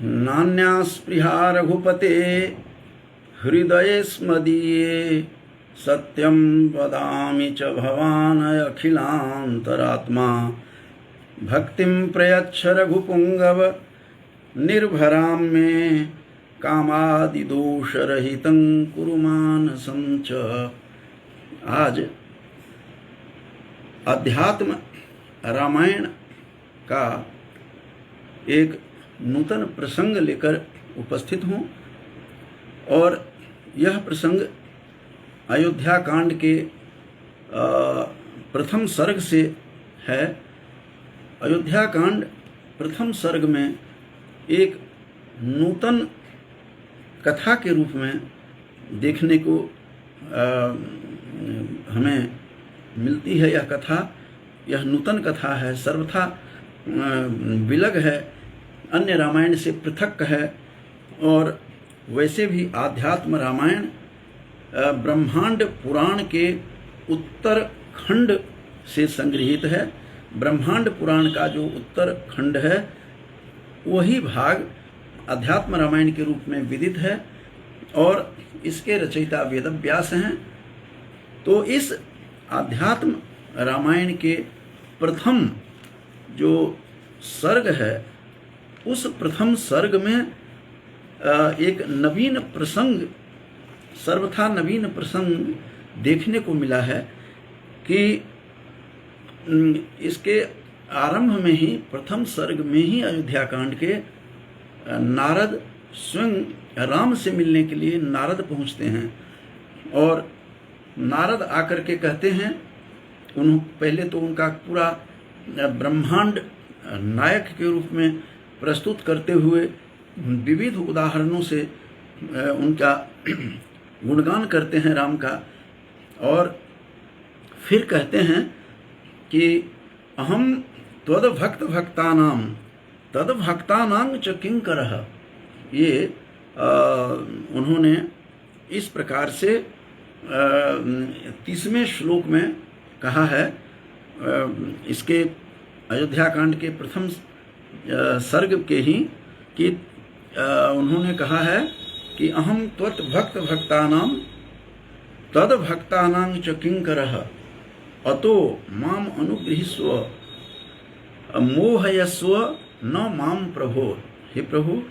नान्या स्पृहा रघुपते हृदये स्मदीये सत्यं वदामि च भवान् अखिलान्तरात्मा भक्तिं प्रयच्छ रघुपुंगव निर्भरां मे कामादिदोषरहितं कुरु मानसं च। आज अध्यात्म रामायण का एक नूतन प्रसंग लेकर उपस्थित हूँ और यह प्रसंग अयोध्या कांड के प्रथम सर्ग से है। अयोध्या कांड प्रथम सर्ग में एक नूतन कथा के रूप में देखने को हमें मिलती है। यह कथा, यह नूतन कथा है, सर्वथा विलग है, अन्य रामायण से पृथक है। और वैसे भी आध्यात्म रामायण ब्रह्मांड पुराण के उत्तर खंड से संग्रहित है। ब्रह्मांड पुराण का जो उत्तर खंड है वही भाग अध्यात्म रामायण के रूप में विदित है और इसके रचयिता वेदव्यास हैं। तो इस आध्यात्म रामायण के प्रथम जो सर्ग है, उस प्रथम सर्ग में एक नवीन प्रसंग, सर्वथा नवीन प्रसंग देखने को मिला है कि इसके आरंभ में ही, प्रथम सर्ग में ही अयोध्या कांड के नारद स्वयं राम से मिलने के लिए नारद पहुंचते हैं और नारद आकर के कहते हैं, पहले तो उनका पूरा ब्रह्मांड नायक के रूप में प्रस्तुत करते हुए विविध उदाहरणों से उनका गुणगान करते हैं राम का, और फिर कहते हैं कि अहम त्वद्भक्त भक्तानाम तद्भक्तानां च किंकरः। ये उन्होंने इस प्रकार से 30वें श्लोक में कहा है, इसके अयोध्या कांड के प्रथम सर्ग के ही, कि उन्होंने कहा है कि अहम त्वत् भक्त भक्तानां तद भक्तानां च किंकरः अतो माम अनुगृहीस्व मोहयस्व न माम प्रभो। हे प्रभु,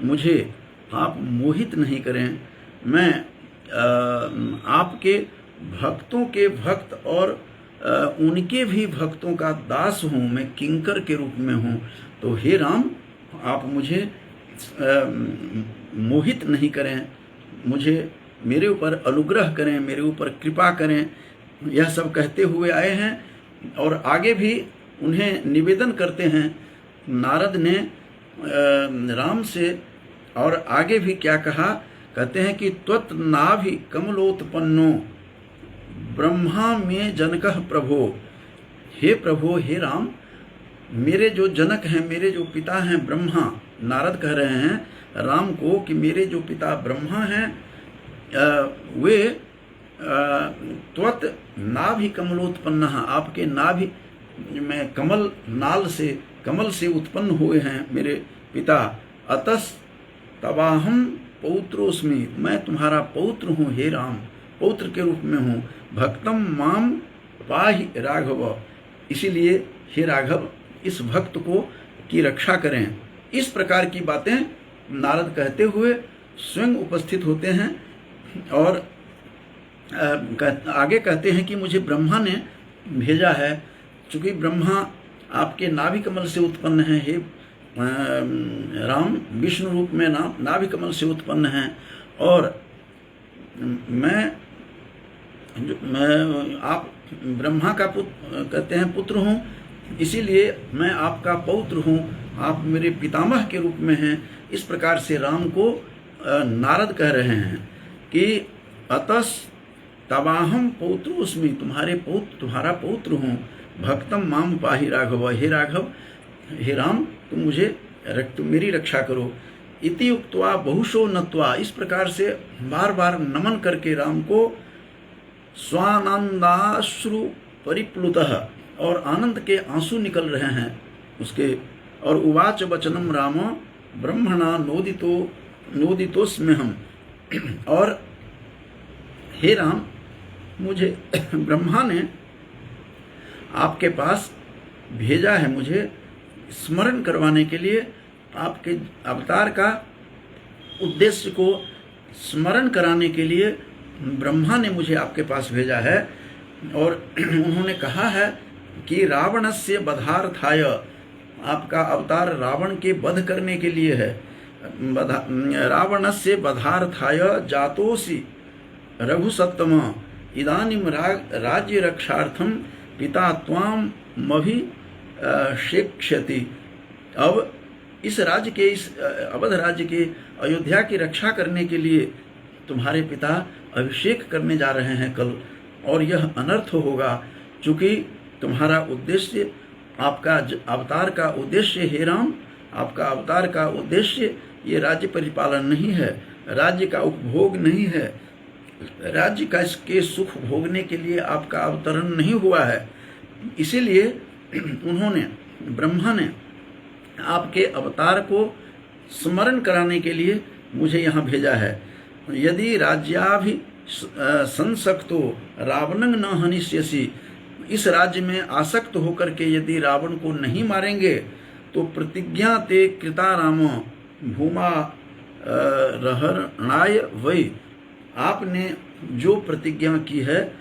मुझे आप मोहित नहीं करें, मैं आपके भक्तों के भक्त और उनके भी भक्तों का दास हूँ, मैं किंकर के रूप में हूँ। तो हे राम, आप मुझे मोहित नहीं करें, मुझे मेरे ऊपर अनुग्रह करें, मेरे ऊपर कृपा करें। यह सब कहते हुए आए हैं और आगे भी उन्हें निवेदन करते हैं नारद ने राम से। और आगे भी क्या कहा, कहते हैं कि त्वत् नाभि कमलोत्पन्नो ब्रह्मा में जनकः प्रभो। हे प्रभो, हे राम, मेरे जो जनक हैं, मेरे जो पिता हैं ब्रह्मा, नारद कह रहे हैं राम को कि मेरे जो पिता ब्रह्मा हैं वे त्वत् नाभि कमलोत्पन्न, आपके नाभि में कमल नाल से, कमल से उत्पन्न हुए हैं मेरे पिता। अतस तवाहम पौत्रोस्मि, मैं तुम्हारा पौत्र हूँ हे राम, पौत्र के रूप में हूँ। भक्तम माम पाहि राघव, इसीलिए हे राघव इस भक्त को की रक्षा करें। इस प्रकार की बातें नारद कहते हुए स्वयं उपस्थित होते हैं और आगे कहते हैं कि मुझे ब्रह्मा ने भेजा है, चूँकि ब्रह्मा आपके नाभि कमल से उत्पन्न है। हे राम, विष्णु रूप में नाभि कमल से उत्पन्न हैं और मैं आप ब्रह्मा का पुत्र कहते हैं, पुत्र हूँ, इसीलिए मैं आपका पौत्र हूँ, आप मेरे पितामह के रूप में हैं। इस प्रकार से राम को नारद कह रहे हैं कि अतस तवाहम पौत्रोस्मि, तुम्हारा पौत्र हूँ। भक्तम माम पाहि राघव, हे राघव, हे राम, तुम मेरी रक्षा करो। इति उक्त्वा बहुशो नत्वा, इस प्रकार से बार बार नमन करके राम को स्वानंदाश्रु परिप्लुतः, और आनंद के आंसू निकल रहे हैं उसके। और उवाच वचनम राम ब्रह्मणा नोदितोस्म्यहम्। और हे राम, मुझे ब्रह्मा ने आपके पास भेजा है, मुझे स्मरण करवाने के लिए, आपके अवतार का उद्देश्य को स्मरण कराने के लिए ब्रह्मा ने मुझे आपके पास भेजा है। और उन्होंने कहा है कि रावणस्य वधार्थाय, आपका अवतार रावण के वध करने के लिए है। रावणस्य वधार्थाय जातोसि रघुसत्तम इदानीं राज्य रक्षार्थम पिता त्वाम अभिषेक्ष्यति। अब इस राज्य के, इस अवध राज्य के, अयोध्या की रक्षा करने के लिए तुम्हारे पिता अभिषेक करने जा रहे हैं कल, और यह अनर्थ होगा, क्योंकि तुम्हारा उद्देश्य, आपका अवतार का उद्देश्य, हे राम, आपका अवतार का उद्देश्य ये राज्य परिपालन नहीं है, राज्य का उपभोग नहीं है, राज्य का इसके सुख भोगने के लिए आपका अवतरण नहीं हुआ है। इसीलिए उन्होंने, ब्रह्मा ने आपके अवतार को स्मरण कराने के लिए मुझे यहाँ भेजा है। यदि राज्याभि संसक्तो रावणं न हनिष्यसि, इस राज्य में आसक्त होकर के यदि रावण को नहीं मारेंगे तो प्रतिज्ञा ते कृता राम भूमा रहरणाय वै। आपने जो प्रतिज्ञा की है,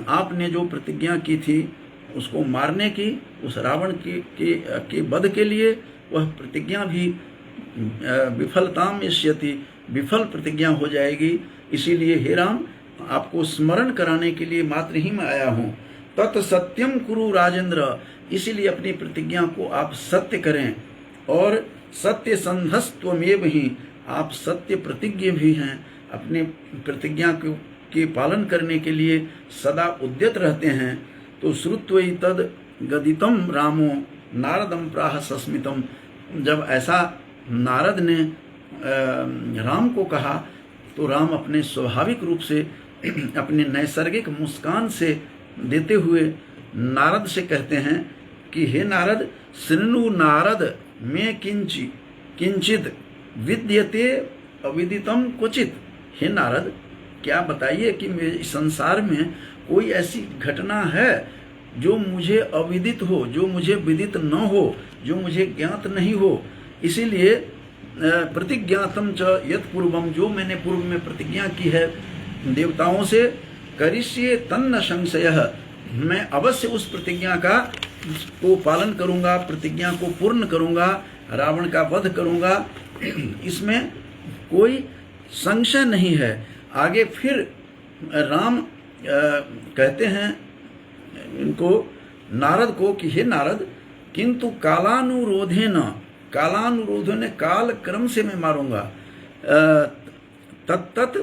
आपने जो प्रतिज्ञा की थी उसको मारने की, उस रावण के वध के लिए, वह प्रतिज्ञा भी विफलताम इष्यति, विफल प्रतिज्ञा हो जाएगी। इसीलिए हे राम, आपको स्मरण कराने के लिए मात्र ही मैं आया हूँ। तत् सत्यम कुरु राजेंद्र, इसीलिए अपनी प्रतिज्ञा को आप सत्य करें, और सत्य संधस्त्वमेव ही, आप सत्य प्रतिज्ञ भी हैं, अपने प्रतिज्ञा के पालन करने के लिए सदा उद्यत रहते हैं। तो श्रुत्वै तद गदितम रामो नारदम प्राह सस्मितम। जब ऐसा नारद ने राम को कहा तो राम अपने स्वाभाविक रूप से, अपने नैसर्गिक मुस्कान से देते हुए नारद से कहते हैं कि हे नारद, शृणु नारद में किंचित विद्यते अविदितम क्वचित। हे नारद, क्या बताइए कि मेरे संसार में कोई ऐसी घटना है जो मुझे अविदित हो, जो मुझे विदित न हो, जो मुझे ज्ञात नहीं हो। इसीलिए प्रतिज्ञातम च यत् पूर्वम, जो मैंने पूर्व में प्रतिज्ञा की है देवताओं से, करिष्ये तन्न संशयः, मैं अवश्य उस प्रतिज्ञा का को पालन करूंगा, प्रतिज्ञा को पूर्ण करूंगा, रावण का वध करूंगा, इसमें कोई संशय नहीं है। आगे फिर राम कहते हैं इनको, नारद को, कि हे नारद, किंतु कालानुरोधेन, काल क्रम से मैं मारूंगा, तत्तत्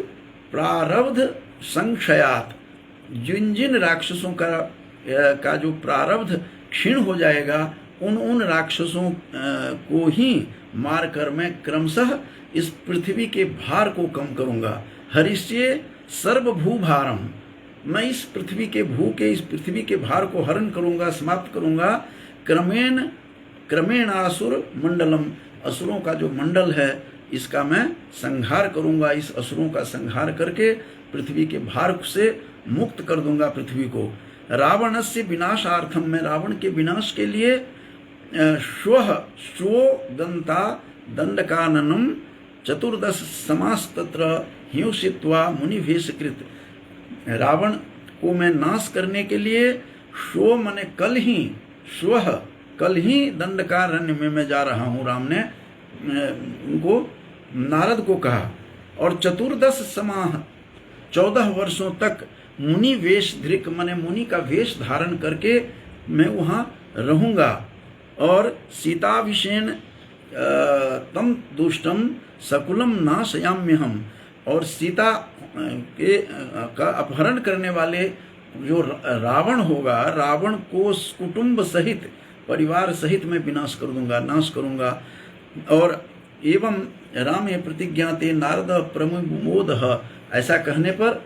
प्रारब्ध संक्षयात, जिन जिन राक्षसों का जो प्रारब्ध क्षीण हो जाएगा, उन राक्षसों को ही मारकर मैं क्रमशः इस पृथ्वी के भार को कम करूंगा। हरिष्ये सर्वभूभारम, मैं इस पृथ्वी के भार को हरण करूंगा, समाप्त करूंगा। क्रमेण असुर मंडलम, असुरों का जो मंडल है इसका मैं संहार करूंगा, इस असुरों का संहार करके पृथ्वी के भार से मुक्त कर दूंगा पृथ्वी को। रावणस्य विनाशार्थम, मैं रावण के विनाश के लिए श्वो दंता दंडकाननम 14 समास्तत्र हिंसित्वा मुनिभेषकृत, रावण को मैं नाश करने के लिए श्व मने कल ही, श्वः कल ही दंडकारण्य में मैं जा रहा हूँ। राम ने उनको, नारद को कहा। और 14 समाह, 14 वर्षों तक मुनि वेश धृक, मने मुनि का वेश धारण करके मैं वहाँ रहूँगा। और सीताभिषेण तम दुष्टम सकुलम नाशयाम्यहम, और सीता का अपहरण करने वाले जो रावण होगा, रावण को कुटुंब सहित, परिवार सहित मैं विनाश कर दूंगा, नाश करूंगा। और एवं रामे प्रतिज्ञाते नारद प्रमुमोदः, ऐसा कहने पर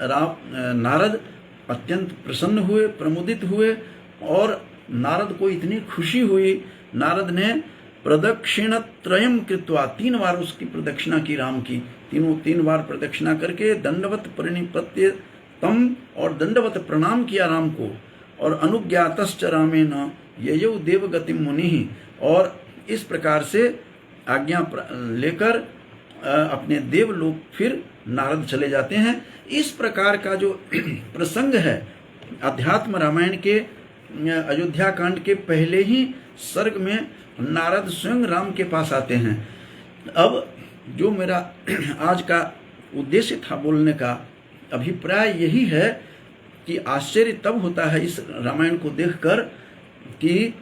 नारद अत्यंत प्रसन्न हुए, प्रमुदित हुए, और नारद को इतनी खुशी हुई, नारद ने प्रदक्षिणत्रयम कृत्वा, 3 बार उसकी प्रदक्षिणा की राम की, 3 बार प्रदक्षिणा करके दंडवत प्रणिपत्य तम, और दंडवत प्रणाम किया राम को, और अनुज्ञातश्च रामेण ययौ देवगति मुनि, और इस प्रकार से आज्ञा लेकर अपने देवलोक फिर नारद चले जाते हैं। इस प्रकार का जो प्रसंग है अध्यात्म रामायण के अयोध्या कांड के पहले ही सर्ग में नारद स्वयं राम के पास आते हैं। अब जो मेरा आज का उद्देश्य था बोलने का, अभिप्राय यही है कि आश्चर्य तब होता है इस रामायण को देखकर कि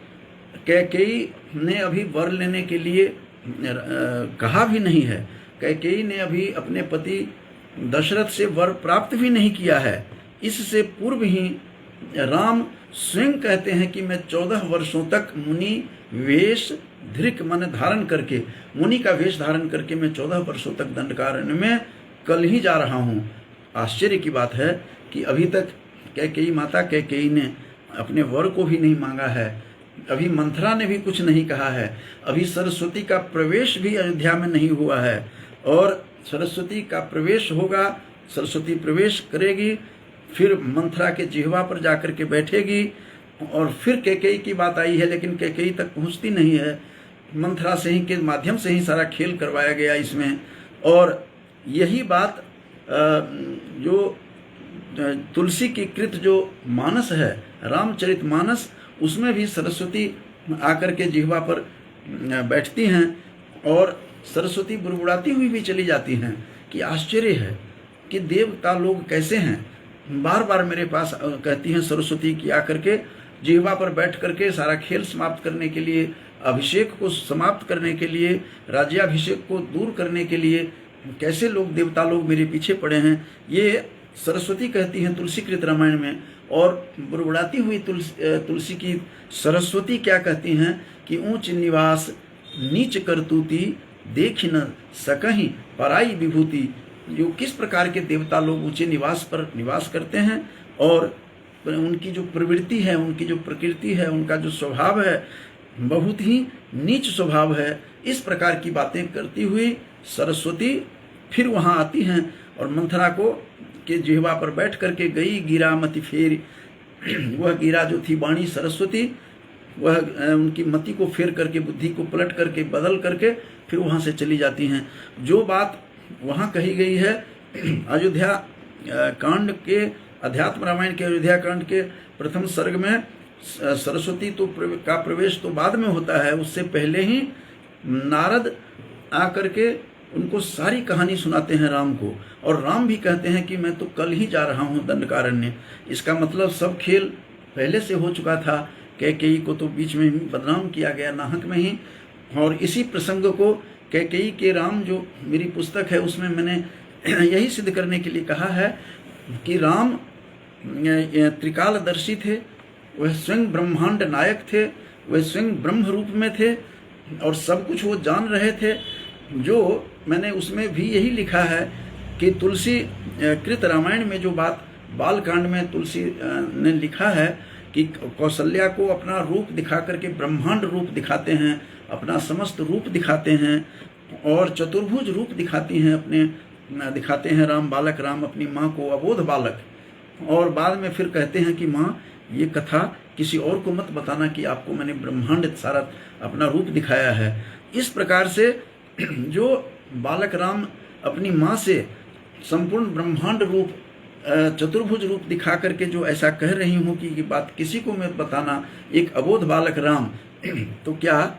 कैकेयी ने अभी वर लेने के लिए कहा भी नहीं है, कैकेयी ने अभी अपने पति दशरथ से वर प्राप्त भी नहीं किया है। इससे पूर्व ही राम स्वयं कहते हैं कि मैं 14 वर्षों तक मुनि वेश धृक मन धारण करके, मुनि का वेश धारण करके मैं 14 वर्षों तक दंडकारण्य में कल ही जा रहा हूँ। आश्चर्य की बात है कि अभी तक कैकेयी माता कैकेयी ने अपने वर को भी नहीं मांगा है, अभी मंथरा ने भी कुछ नहीं कहा है, अभी सरस्वती का प्रवेश भी अयोध्या में नहीं हुआ है, और सरस्वती का प्रवेश होगा, सरस्वती प्रवेश करेगी, फिर मंथरा के जिह्वा पर जाकर के बैठेगी, और फिर कैकेयी की बात आई है लेकिन कैकेयी तक पहुंचती नहीं है। मंथरा से ही के माध्यम से ही सारा खेल करवाया गया इसमें। और यही बात जो तुलसी की कृत जो मानस है, रामचरित मानस, उसमें भी सरस्वती आकर के जिह्वा पर बैठती हैं और सरस्वती बुड़बुड़ाती हुई भी चली जाती हैं। कि आश्चर्य है कि देवता लोग कैसे हैं, बार बार मेरे पास कहती हैं सरस्वती की आकर के जिह्वा पर बैठ करके सारा खेल समाप्त करने के लिए, अभिषेक को समाप्त करने के लिए, राज्याभिषेक को दूर करने के लिए कैसे लोग देवता लोग मेरे पीछे पड़े हैं, ये सरस्वती कहती हैं तुलसीकृत रामायण में। और बुड़बुड़ाती हुई तुलसी की सरस्वती क्या कहती हैं कि ऊंच निवास नीच करतूती देख न सकहीं पराई विभूति। जो किस प्रकार के देवता लोग ऊंचे निवास पर निवास करते हैं और उनकी जो प्रवृत्ति है, उनकी जो प्रकृति है, उनका जो स्वभाव है बहुत ही नीच स्वभाव है। इस प्रकार की बातें करती हुई सरस्वती फिर वहाँ आती हैं और मंथरा को के जिह्वा पर बैठ करके गई गिरा मति फेर। वह गिरा जो थी वाणी सरस्वती, वह उनकी मति को फेर करके, बुद्धि को पलट करके, बदल करके फिर वहाँ से चली जाती हैं। जो बात वहाँ कही गई है अयोध्या कांड के, अध्यात्म रामायण के अयोध्या कांड के प्रथम सर्ग में, सरस्वती तो का प्रवेश तो बाद में होता है, उससे पहले ही नारद आकर के उनको सारी कहानी सुनाते हैं राम को। और राम भी कहते हैं कि मैं तो कल ही जा रहा हूँ दंडकारण्य। इसका मतलब सब खेल पहले से हो चुका था, कैकेयी को तो बीच में ही बदनाम किया गया नाहक में ही। और इसी प्रसंग को कैकेयी के राम जो मेरी पुस्तक है उसमें मैंने यही सिद्ध करने के लिए कहा है कि राम त्रिकालदर्शी थे, वह स्वयं ब्रह्मांड नायक थे, वह स्वयं ब्रह्म रूप में थे और सब कुछ वो जान रहे थे। जो मैंने उसमें भी यही लिखा है कि तुलसी कृत रामायण में जो बात बालकांड में तुलसी ने लिखा है कि कौशल्या को अपना रूप दिखा करके ब्रह्मांड रूप दिखाते हैं, अपना समस्त रूप दिखाते हैं और चतुर्भुज रूप दिखाती हैं, अपने दिखाते हैं राम बालक, राम अपनी माँ को अबोध बालक। और बाद में फिर कहते हैं कि माँ ये कथा किसी और को मत बताना कि आपको मैंने ब्रह्मांड सारा अपना रूप दिखाया है। इस प्रकार से जो बालक राम अपनी माँ से संपूर्ण ब्रह्मांड रूप चतुर्भुज रूप दिखा करके जो ऐसा कह रही हूँ कि ये बात किसी को मत बताना, एक अबोध बालक राम, तो क्या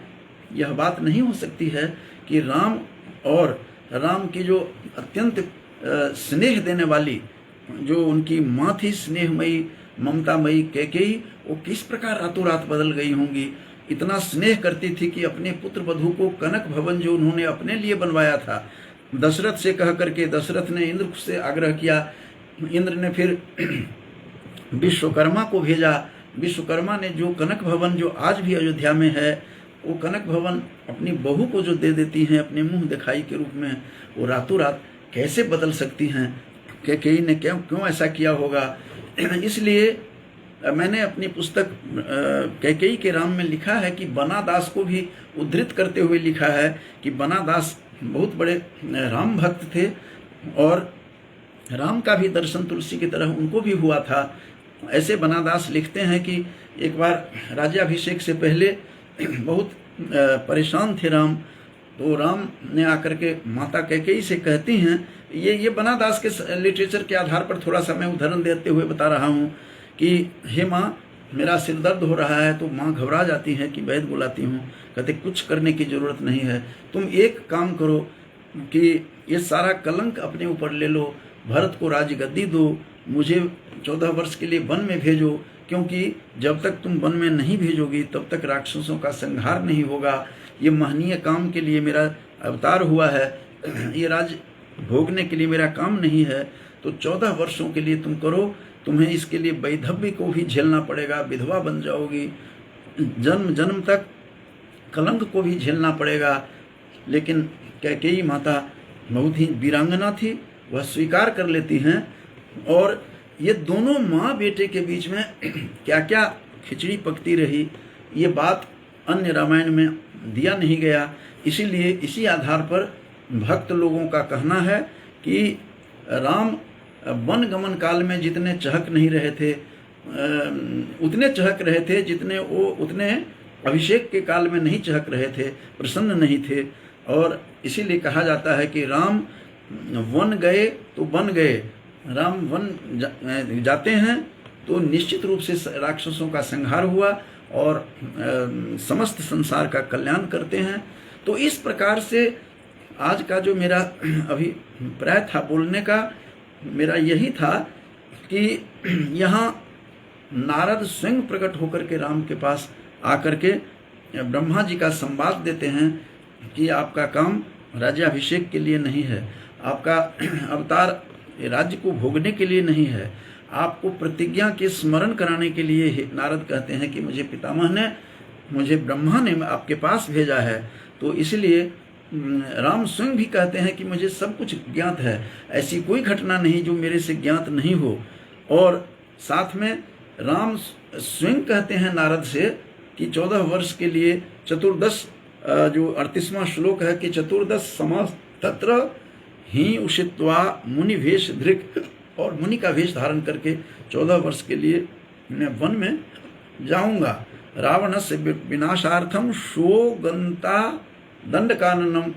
यह बात नहीं हो सकती है कि राम और राम की जो अत्यंत स्नेह देने वाली जो उनकी माँ थी, स्नेहमयी ममतामयी कैकेयी, वो किस प्रकार रातों रात बदल गई होंगी। इतना स्नेह करती थी कि अपने पुत्र वधू को कनक भवन जो उन्होंने अपने लिए बनवाया था, दशरथ से कह करके, दशरथ ने इंद्र से आग्रह किया, इंद्र ने फिर विश्वकर्मा को भेजा, विश्वकर्मा ने जो कनक भवन जो आज भी अयोध्या में है, वो कनक भवन अपनी बहू को जो दे देती हैं अपने मुंह दिखाई के रूप में, वो रातों रात कैसे बदल सकती हैं। कैकेयी ने क्यों ऐसा किया होगा। इसलिए मैंने अपनी पुस्तक कैकेयी के राम में लिखा है कि बनादास को भी उद्धृत करते हुए लिखा है कि बनादास बहुत बड़े राम भक्त थे और राम का भी दर्शन तुलसी की तरह उनको भी हुआ था। ऐसे बनादास लिखते हैं कि एक बार राज्याभिषेक से पहले बहुत परेशान थे राम, तो राम ने आकर के माता कैकेयी से कहती हैं, ये बनादास के लिटरेचर के आधार पर थोड़ा सा मैं उदाहरण देते हुए बता रहा हूँ कि हे माँ, मेरा सिर दर्द हो रहा है। तो माँ घबरा जाती है कि वैद्य बुलाती हूँ। कहते कुछ करने की ज़रूरत नहीं है, तुम एक काम करो कि ये सारा कलंक अपने ऊपर ले लो, भरत को राजगद्दी दो, मुझे 14 वर्ष के लिए वन में भेजो, क्योंकि जब तक तुम वन में नहीं भेजोगी तब तक राक्षसों का संहार नहीं होगा। ये महनीय काम के लिए मेरा अवतार हुआ है, ये राज भोगने के लिए मेरा काम नहीं है। तो 14 वर्षों के लिए तुम करो, तुम्हें इसके लिए वैधव्य को भी झेलना पड़ेगा, विधवा बन जाओगी, जन्म जन्म तक कलंक को भी झेलना पड़ेगा। लेकिन कैकेयी माता बहुत ही वीरांगना थी, वह स्वीकार कर लेती हैं। और ये दोनों माँ बेटे के बीच में क्या क्या खिचड़ी पकती रही, ये बात अन्य रामायण में दिया नहीं गया। इसीलिए इसी आधार पर भक्त लोगों का कहना है कि राम वन गमन काल में जितने चहक नहीं रहे थे, उतने चहक रहे थे जितने वो उतने अभिषेक के काल में नहीं चहक रहे थे, प्रसन्न नहीं थे। और इसीलिए कहा जाता है कि राम वन गए तो बन गए, राम वन जाते हैं तो निश्चित रूप से राक्षसों का संहार हुआ और समस्त संसार का कल्याण करते हैं। तो इस प्रकार से आज का जो मेरा अभिप्राय था बोलने का, मेरा यही था कि यहाँ नारद स्वयं प्रकट होकर के राम के पास आकर के ब्रह्मा जी का संवाद देते हैं कि आपका काम राज्याभिषेक के लिए नहीं है, आपका अवतार राज्य को भोगने के लिए नहीं है, आपको प्रतिज्ञा के स्मरण कराने के लिए है। नारद कहते हैं कि मुझे पितामह ने, मुझे ब्रह्मा ने आपके पास भेजा है। तो इसलिए राम स्वयं भी कहते हैं कि मुझे सब कुछ ज्ञात है, ऐसी कोई घटना नहीं जो मेरे से ज्ञात नहीं हो। और साथ में राम स्वयं कहते हैं नारद से कि 14 वर्ष के लिए चतुर्दश, जो 38वां श्लोक है कि चतुर्दश समास तत्र ही उषित्वा मुनि वेश धृक, और मुनि का वेश धारण करके 14 वर्ष के लिए मैं वन में जाऊंगा। रावण से विनाशार्थम शोगंता दंडकारण्यम,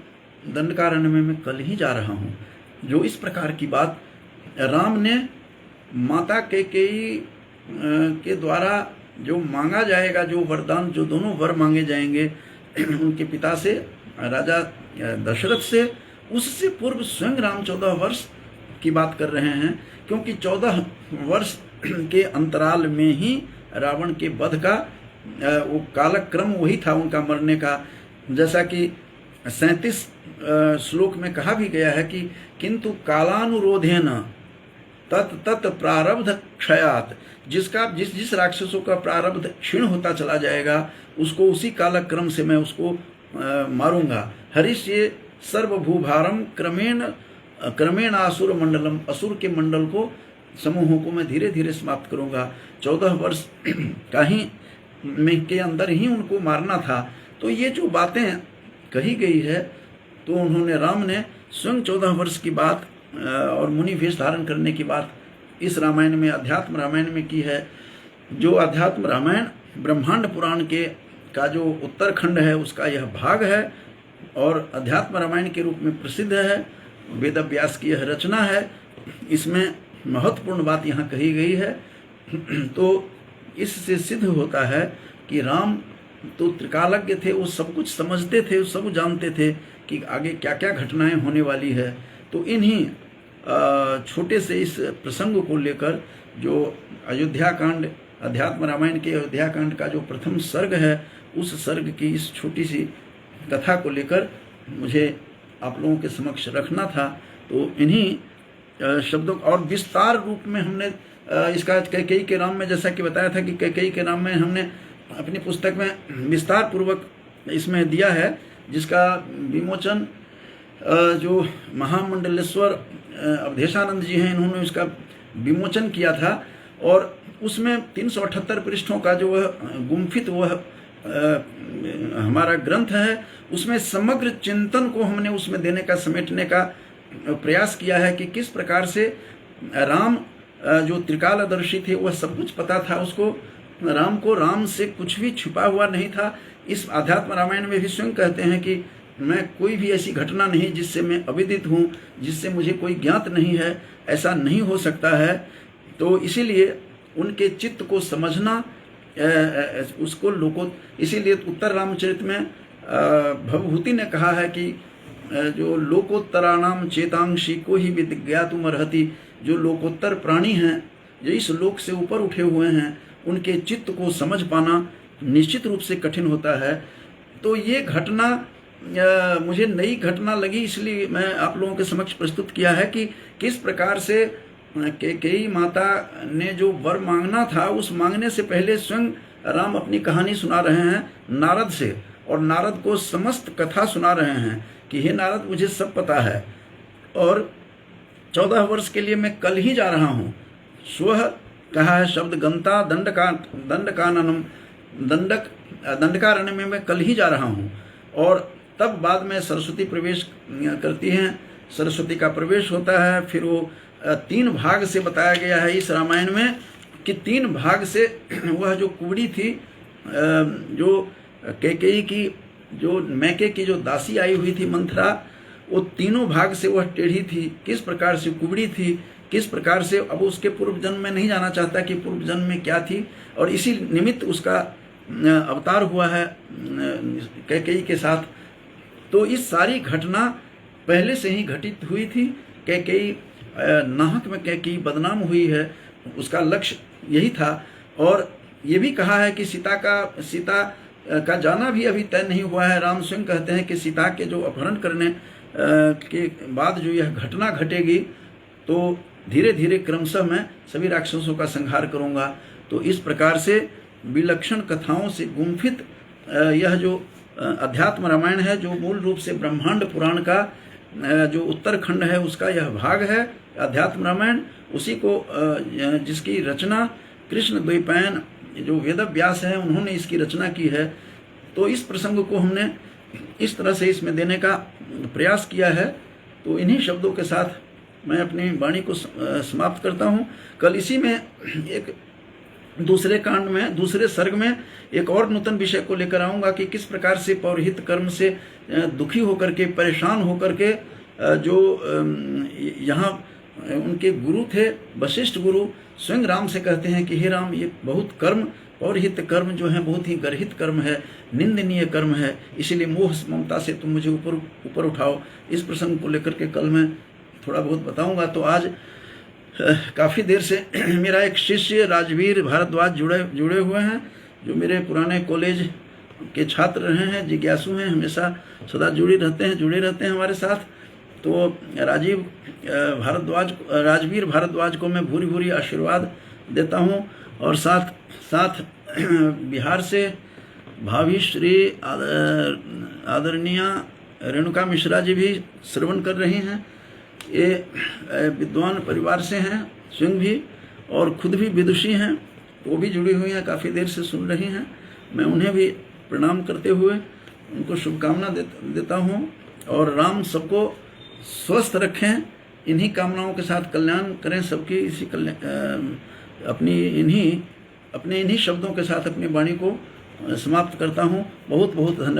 दंडकारण्य में मैं कल ही जा रहा हूँ। जो इस प्रकार की बात राम ने माता कैकेयी के द्वारा जो मांगा जाएगा, जो वरदान, जो दोनों वर मांगे जाएंगे उनके पिता से, राजा दशरथ से, उससे पूर्व स्वयं राम 14 वर्ष की बात कर रहे हैं, क्योंकि 14 वर्ष के अंतराल में ही रावण के वध का वो कालक्रम वही था उनका मरने का। जैसा कि 37 श्लोक में कहा भी गया है कि किंतु कालानुरोधेन तत् तत् प्रारब्ध क्षयात, जिस राक्षसों का प्रारब्ध क्षीण होता चला जाएगा उसको उसी कालक्रम से मैं उसको मारूंगा। हरिष्ये सर्वभूभारम क्रमेण असुर मंडलम, असुर के मंडल को, समूहों को मैं धीरे धीरे समाप्त करूंगा। 14 वर्ष का ही में के अंदर ही उनको मारना था। तो ये जो बातें कही गई है, तो उन्होंने, राम ने स्वयं 14 वर्ष की बात और मुनि वेश धारण करने की बात इस रामायण में, अध्यात्म रामायण में की है। जो अध्यात्म रामायण ब्रह्मांड पुराण के का जो उत्तरखंड है उसका यह भाग है और अध्यात्म रामायण के रूप में प्रसिद्ध है। वेद व्यास की यह रचना है, इसमें महत्वपूर्ण बात यहाँ कही गई है। तो इससे सिद्ध होता है कि राम तो त्रिकालज्ञ थे, वो सब कुछ समझते थे, वो सब जानते थे कि आगे क्या क्या घटनाएं होने वाली है। तो इन्हीं छोटे से इस प्रसंग को लेकर जो अयोध्या कांड, अध्यात्म रामायण के अयोध्या कांड का जो प्रथम सर्ग है, उस सर्ग की इस छोटी सी कथा को लेकर मुझे आप लोगों के समक्ष रखना था। तो इन्हीं शब्दों और विस्तार रूप में हमने इसका कैकेयी के राम में, जैसा कि बताया था कि कैकेयी के राम में हमने अपनी पुस्तक में विस्तार पूर्वक इसमें दिया है, जिसका विमोचन जो महामंडलेश्वर अवधेशानंद जी हैं, इन्होंने इसका विमोचन किया था। और उसमें 378 पृष्ठों का जो वह गुम्फित वह हमारा ग्रंथ है, उसमें समग्र चिंतन को हमने उसमें देने का, समेटने का प्रयास किया है कि किस प्रकार से राम जो त्रिकालदर्शी थे, वह सब कुछ पता था उसको, राम को, राम से कुछ भी छुपा हुआ नहीं था। इस आध्यात्म रामायण में भी स्वयं कहते हैं कि मैं कोई भी ऐसी घटना नहीं जिससे मैं अविदित हूँ, जिससे मुझे कोई ज्ञात नहीं है, ऐसा नहीं हो सकता है। तो इसीलिए उनके चित्त को समझना, उसको लोको, इसीलिए उत्तर रामचरित में भवभूति ने कहा है कि जो लोकोत्तराणाम चेतांशी को ही विज्ञातुम अर्हति, जो लोकोत्तर प्राणी हैं, जो इस लोक से ऊपर उठे हुए हैं, उनके चित्त को समझ पाना निश्चित रूप से कठिन होता है। तो ये घटना मुझे नई घटना लगी, इसलिए मैं आप लोगों के समक्ष प्रस्तुत किया है कि किस प्रकार से कैकेयी माता ने जो वर मांगना था, उस मांगने से पहले स्वयं राम अपनी कहानी सुना रहे हैं नारद से, और नारद को समस्त कथा सुना रहे हैं कि हे नारद, मुझे सब पता है और 14 वर्ष के लिए मैं कल ही जा रहा हूँ। स्वः कहा है शब्द गंता दंडकाननम, दंडकारण्य में मैं कल ही जा रहा हूँ। और तब बाद में सरस्वती प्रवेश करती हैं, सरस्वती का प्रवेश होता है। फिर वो 3 भाग से बताया गया है इस रामायण में कि 3 भाग से वह जो कुबड़ी थी, जो कैकेयी की, जो मैके की जो दासी आई हुई थी मंथरा, वो तीनों भाग से वह टेढ़ी थी, किस प्रकार से कुबड़ी थी, किस प्रकार से, अब उसके पूर्व जन्म में नहीं जाना चाहता कि पूर्व जन्म में क्या थी, और इसी निमित्त उसका अवतार हुआ है कैकेयी के साथ। तो इस सारी घटना पहले से ही घटित हुई थी। कैकेयी नाहक में कैकेयी बदनाम हुई है, उसका लक्ष्य यही था। और ये भी कहा है कि सीता का जाना भी अभी तय नहीं हुआ है। राम स्वयं कहते हैं कि सीता के जो अपहरण करने के बाद जो यह घटना घटेगी, तो धीरे धीरे क्रमशः मैं सभी राक्षसों का संहार करूंगा। तो इस प्रकार से विलक्षण कथाओं से गुम्फित यह जो अध्यात्म रामायण है, जो मूल रूप से ब्रह्मांड पुराण का जो उत्तरखंड है उसका यह भाग है अध्यात्म रामायण, उसी को जिसकी रचना कृष्ण द्वैपायन जो वेद व्यास हैं, उन्होंने इसकी रचना की है। तो इस प्रसंग को हमने इस तरह से इसमें देने का प्रयास किया है। तो इन्हीं शब्दों के साथ मैं अपनी वाणी को समाप्त करता हूँ। कल इसी में एक दूसरे कांड में, दूसरे सर्ग में एक और नूतन विषय को लेकर आऊँगा कि किस प्रकार से पौरहित कर्म से दुखी होकर के, परेशान होकर के, जो यहाँ उनके गुरु थे वशिष्ठ गुरु, स्वयं राम से कहते हैं कि हे राम, ये बहुत कर्म, पौरहित कर्म जो है बहुत ही गर्हित कर्म है, निंदनीय कर्म है, इसीलिए मोह ममता से तुम मुझे ऊपर उठाओ। इस प्रसंग को लेकर के कल मैं थोड़ा बहुत बताऊंगा। तो आज काफ़ी देर से मेरा एक शिष्य राजवीर भारद्वाज जुड़े हुए हैं, जो मेरे पुराने कॉलेज के छात्र रहे हैं, जिज्ञासु हैं, हमेशा सदा जुड़े रहते हैं हमारे साथ। तो राजवीर भारद्वाज को मैं भूरी भूरी आशीर्वाद देता हूं। और साथ बिहार से भाभी श्री आदरणीय रेणुका मिश्रा जी भी श्रवण कर रही हैं। ये विद्वान परिवार से हैं स्वयं भी, और खुद भी विदुषी हैं, वो भी जुड़ी हुई हैं, काफ़ी देर से सुन रही हैं। मैं उन्हें भी प्रणाम करते हुए उनको शुभकामना देता हूँ। और राम सबको स्वस्थ रखें, इन्हीं कामनाओं के साथ कल्याण करें सबकी। इसी अपने इन्हीं शब्दों के साथ अपनी वाणी को समाप्त करता हूँ। बहुत बहुत धन्यवाद।